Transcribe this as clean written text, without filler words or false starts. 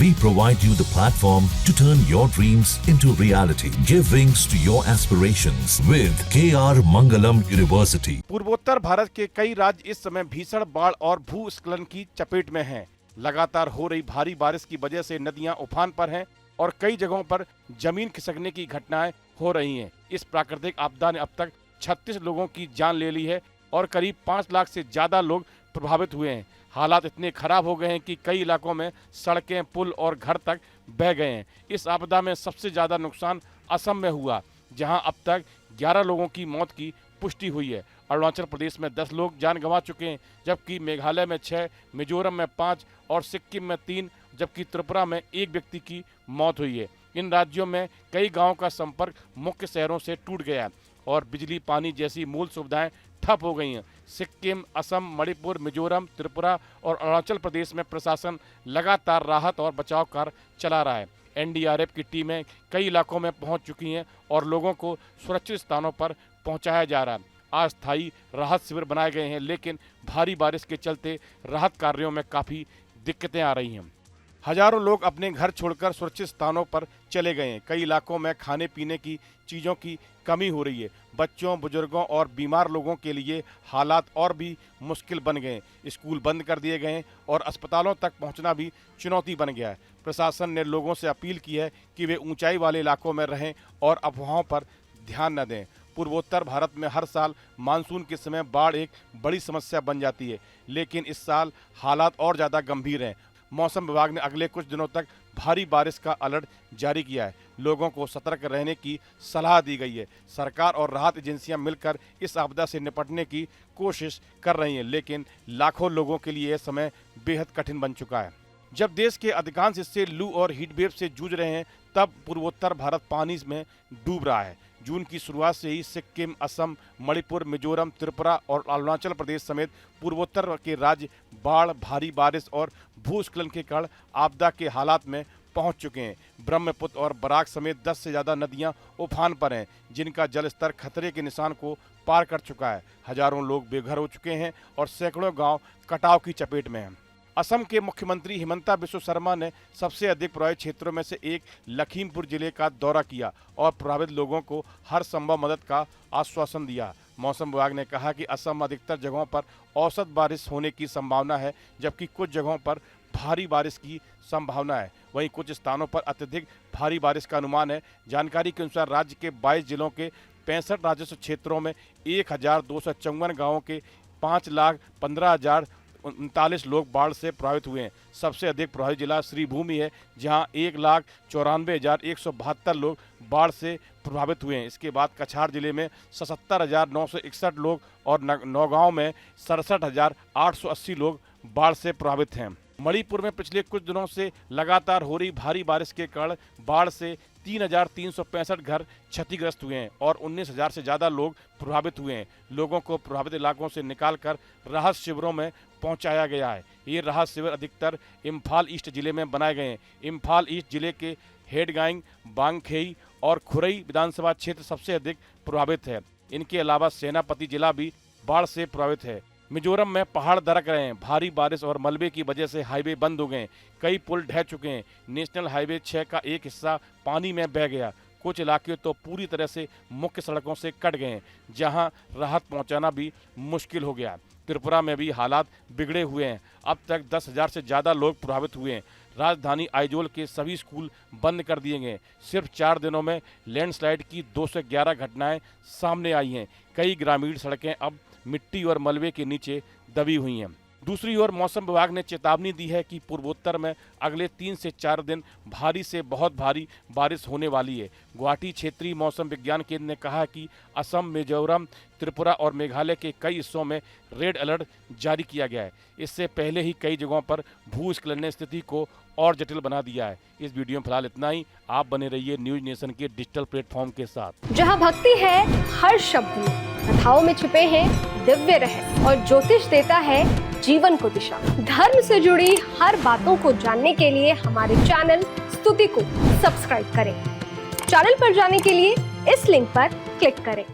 We provide you the platform to turn your dreams into reality. Give wings to your aspirations with KR Mangalam University. पूर्वोत्तर भारत के कई राज्य इस समय भीषण बाढ़ और भूस्खलन की चपेट में हैं। लगातार हो रही भारी बारिश की वजह से नदियां उफान पर हैं और कई जगहों पर जमीन खिसकने की घटनाएं हो रही हैं। इस प्राकृतिक आपदा ने अब तक 36 लोगों की जान ले ली है और करीब 5 लाख से ज्यादा लोग प्रभावित हुए हैं। हालात इतने खराब हो गए हैं कि कई इलाकों में सड़कें, पुल और घर तक बह गए हैं। इस आपदा में सबसे ज्यादा नुकसान असम में हुआ, जहां अब तक 11 लोगों की मौत की पुष्टि हुई है। अरुणाचल प्रदेश में 10 लोग जान गंवा चुके हैं, जबकि मेघालय में 6, मिजोरम में 5 और सिक्किम में 3, जबकि त्रिपुरा में 1 व्यक्ति की मौत हुई है। इन राज्यों में कई गांवों का संपर्क मुख्य शहरों से टूट गया है और बिजली, पानी जैसी मूल सुविधाएं ठप हो गई हैं। सिक्किम, असम, मणिपुर, मिजोरम, त्रिपुरा और अरुणाचल प्रदेश में प्रशासन लगातार राहत और बचाव कार्य चला रहा है। एनडीआरएफ की टीमें कई इलाकों में पहुंच चुकी हैं और लोगों को सुरक्षित स्थानों पर पहुंचाया जा रहा है। अस्थायी राहत शिविर बनाए गए हैं, लेकिन भारी बारिश के चलते राहत कार्यों में काफ़ी दिक्कतें आ रही हैं। हजारों लोग अपने घर छोड़कर सुरक्षित स्थानों पर चले गए हैं। कई इलाकों में खाने पीने की चीज़ों की कमी हो रही है। बच्चों, बुजुर्गों और बीमार लोगों के लिए हालात और भी मुश्किल बन गए हैं। स्कूल बंद कर दिए गए हैं और अस्पतालों तक पहुंचना भी चुनौती बन गया है। प्रशासन ने लोगों से अपील की है कि वे ऊंचाई वाले इलाकों में रहें और अफवाहों पर ध्यान न दें। पूर्वोत्तर भारत में हर साल मानसून के समय बाढ़ एक बड़ी समस्या बन जाती है, लेकिन इस साल हालात और ज़्यादा गंभीर हैं। मौसम विभाग ने अगले कुछ दिनों तक भारी बारिश का अलर्ट जारी किया है। लोगों को सतर्क रहने की सलाह दी गई है। सरकार और राहत एजेंसियां मिलकर इस आपदा से निपटने की कोशिश कर रही हैं, लेकिन लाखों लोगों के लिए यह समय बेहद कठिन बन चुका है। जब देश के अधिकांश हिस्से लू और हीटवेव से जूझ रहे हैं, तब पूर्वोत्तर भारत पानी में डूब रहा है। जून की शुरुआत से ही सिक्किम, असम, मणिपुर, मिजोरम, त्रिपुरा और अरुणाचल प्रदेश समेत पूर्वोत्तर के राज्य बाढ़, भारी बारिश और भूस्खलन के कारण आपदा के हालात में पहुंच चुके हैं। ब्रह्मपुत्र और बराक समेत 10 से ज़्यादा नदियां उफान पर हैं, जिनका जलस्तर खतरे के निशान को पार कर चुका है। हजारों लोग बेघर हो चुके हैं और सैकड़ों गाँव कटाव की चपेट में हैं। असम के मुख्यमंत्री हिमंता बिस्वा शर्मा ने सबसे अधिक प्रभावित क्षेत्रों में से एक लखीमपुर जिले का दौरा किया और प्रभावित लोगों को हर संभव मदद का आश्वासन दिया। मौसम विभाग ने कहा कि असम में अधिकतर जगहों पर औसत बारिश होने की संभावना है, जबकि कुछ जगहों पर भारी बारिश की संभावना है। वहीं कुछ स्थानों पर अत्यधिक भारी बारिश का अनुमान है। जानकारी के अनुसार राज्य के 22 जिलों के 65 राजस्व क्षेत्रों में 1254 गाँवों के 5,15,039 लोग बाढ़ से प्रभावित हुए हैं। सबसे अधिक प्रभावित जिला श्रीभूमि है, जहां 1,94,172 लोग बाढ़ से प्रभावित हुए हैं। इसके बाद कछार जिले में 77,961 लोग और नौगांव में 67,880 लोग बाढ़ से प्रभावित हैं। मणिपुर में पिछले कुछ दिनों से लगातार हो रही भारी बारिश के कारण बाढ़ से 3,365 घर क्षतिग्रस्त हुए हैं और 19,000 से ज़्यादा लोग प्रभावित हुए हैं। लोगों को प्रभावित इलाकों से निकालकर राहत शिविरों में पहुंचाया गया है। ये राहत शिविर अधिकतर इम्फाल ईस्ट जिले में बनाए गए हैं। इम्फाल ईस्ट जिले के हेडगाइंग, बांगखेई और खुरई विधानसभा क्षेत्र सबसे अधिक प्रभावित है। इनके अलावा सेनापति जिला भी बाढ़ से प्रभावित है। मिजोरम में पहाड़ दरक रहे हैं। भारी बारिश और मलबे की वजह से हाईवे बंद हो गए। कई पुल ढह चुके हैं। नेशनल हाईवे 6 का एक हिस्सा पानी में बह गया। कुछ इलाके तो पूरी तरह से मुख्य सड़कों से कट गए हैं, जहां राहत पहुंचाना भी मुश्किल हो गया। त्रिपुरा में भी हालात बिगड़े हुए हैं। अब तक 10,000 से ज़्यादा लोग प्रभावित हुए हैं। राजधानी आइजोल के सभी स्कूल बंद कर दिए गए। सिर्फ 4 दिनों में लैंडस्लाइड की 211 घटनाएं सामने आई हैं। कई ग्रामीण सड़कें अब मिट्टी और मलबे के नीचे दबी हुई हैं। दूसरी ओर मौसम विभाग ने चेतावनी दी है कि पूर्वोत्तर में अगले 3 से 4 दिन भारी से बहुत भारी बारिश होने वाली है। गुवाहाटी क्षेत्रीय मौसम विज्ञान केंद्र ने कहा कि असम, मिजोरम, त्रिपुरा और मेघालय के कई हिस्सों में रेड अलर्ट जारी किया गया है। इससे पहले ही कई जगहों पर भूस्खलन ने स्थिति को और जटिल बना दिया है। इस वीडियो में फिलहाल इतना ही। आप बने रहिए न्यूज नेशन के डिजिटल प्लेटफॉर्म के साथ, जहां भक्ति है हर शब्द में, कथाओं में छिपे हैं दिव्य रहस्य और ज्योतिष देता है जीवन को दिशा। धर्म से जुड़ी हर बातों को जानने के लिए हमारे चैनल स्तुति को सब्सक्राइब करें। चैनल पर जाने के लिए इस लिंक पर क्लिक करें।